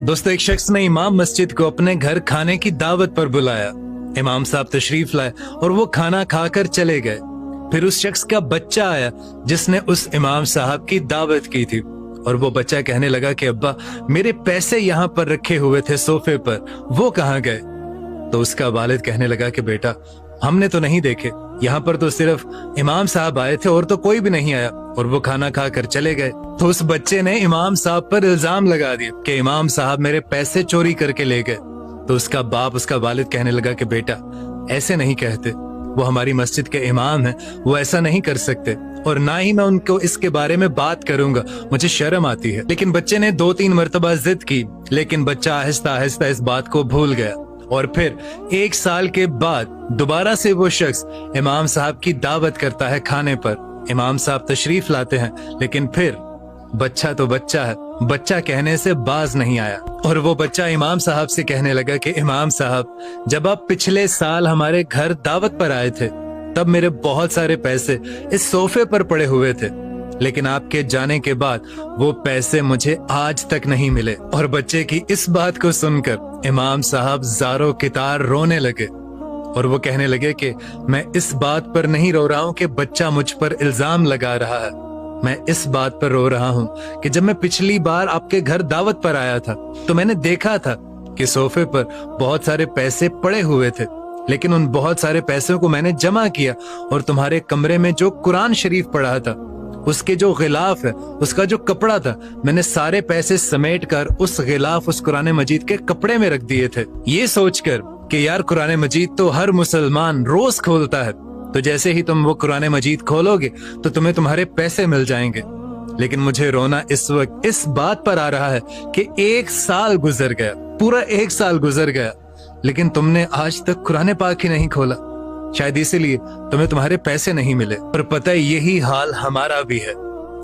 दोस्तों, एक शख्स ने इमाम मस्जिद को अपने घर खाने की दावत पर बुलाया। इमाम साहब तशरीफ लाए और वो खाना खाकर चले गए। फिर उस शख्स का बच्चा आया जिसने उस इमाम साहब की दावत की थी, और वो बच्चा कहने लगा कि अब्बा, मेरे पैसे यहाँ पर रखे हुए थे सोफे पर, वो कहाँ गए? तो उसका वालिद कहने लगा कि बेटा, हमने तो नहीं देखे, यहाँ पर तो सिर्फ इमाम साहब आए थे और तो कोई भी नहीं आया, और वो खाना खा कर चले गए। तो उस बच्चे ने इमाम साहब पर इल्जाम लगा दिया कि इमाम साहब मेरे पैसे चोरी करके ले गए। तो उसका बाप, उसका वालिद कहने लगा कि बेटा, ऐसे नहीं कहते, वो हमारी मस्जिद के इमाम हैं, वो ऐसा नहीं कर सकते, और ना ही मैं उनको इसके बारे में बात करूंगा, मुझे शर्म आती है। लेकिन बच्चे ने 2-3 मरतबा जिद की, लेकिन बच्चा आहिस्ता आहिस्ता इस बात को भूल गया। और फिर 1 साल के बाद दोबारा से वो शख्स इमाम साहब की दावत करता है खाने पर। इमाम साहब तशरीफ लाते हैं, लेकिन फिर बच्चा तो बच्चा है, बच्चा कहने से बाज नहीं आया। और वो बच्चा इमाम साहब से कहने लगा कि इमाम साहब, जब आप पिछले साल हमारे घर दावत पर आए थे, तब मेरे बहुत सारे पैसे इस सोफे पर पड़े हुए थे, लेकिन आपके जाने के बाद वो पैसे मुझे आज तक नहीं मिले। और बच्चे की इस बात को सुनकर इमाम साहब ज़ारो कितार रोने लगे, और वो कहने लगे कि मैं इस बात पर नहीं रो रहा हूँ कि बच्चा मुझ पर इल्जाम लगा रहा है, मैं इस बात पर रो रहा हूँ कि जब मैं पिछली बार आपके घर दावत पर आया था तो मैंने देखा था कि सोफे पर बहुत सारे पैसे पड़े हुए थे, लेकिन उन बहुत सारे पैसों को मैंने जमा किया, और तुम्हारे कमरे में जो कुरान शरीफ पड़ा था, उसके जो गिलाफ है, उसका जो कपड़ा था, मैंने सारे पैसे समेट कर उस गिलाफ, उस कुरान मजीद के कपड़े में रख दिए थे, ये सोचकर कि यार कुरान मजीद तो हर मुसलमान रोज खोलता है, तो जैसे ही तुम वो कुरान मजीद खोलोगे तो तुम्हें तुम्हारे पैसे मिल जाएंगे। लेकिन मुझे रोना इस वक्त इस बात पर आ रहा है कि 1 साल गुजर गया, पूरा 1 साल गुजर गया, लेकिन तुमने आज तक कुरान पाक ही नहीं खोला, शायद इसीलिए तुम्हें तुम्हारे पैसे नहीं मिले। और पता है, यही हाल हमारा भी है।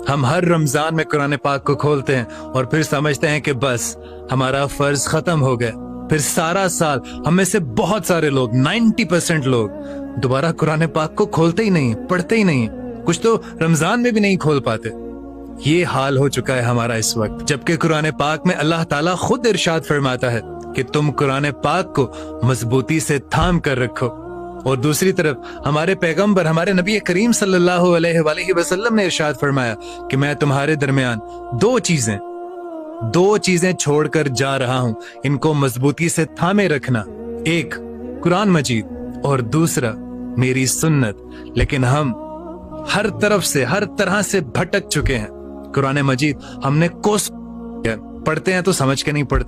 हम हर रमजान में कुरान पाक को खोलते हैं और फिर समझते हैं कि बस हमारा फर्ज खत्म हो गया। फिर सारा साल हम में से बहुत सारे लोग, 90% लोग दोबारा कुरान पाक को खोलते ही नहीं, पढ़ते ही नहीं, कुछ तो रमजान में भी नहीं खोल पाते। ये हाल हो चुका है हमारा इस वक्त, जबकि कुरान पाक में अल्लाह ताला खुद इरशाद फरमाता है कि तुम कुरान पाक को मजबूती से थाम कर रखो। और दूसरी तरफ हमारे पैगंबर, हमारे नबी करीम सल्लल्लाहु अलैहि वसल्लम ने इरशाद फरमाया कि मैं तुम्हारे दरमियान दो चीजें छोड़कर जा रहा हूं, इनको मजबूती से थामे रखना, एक कुरान मजीद और दूसरा मेरी सुन्नत। लेकिन हम हर तरफ से, हर तरह से भटक चुके हैं। कुरान मजीद हमने कोस पढ़ते हैं तो समझ के नहीं पढ़ते,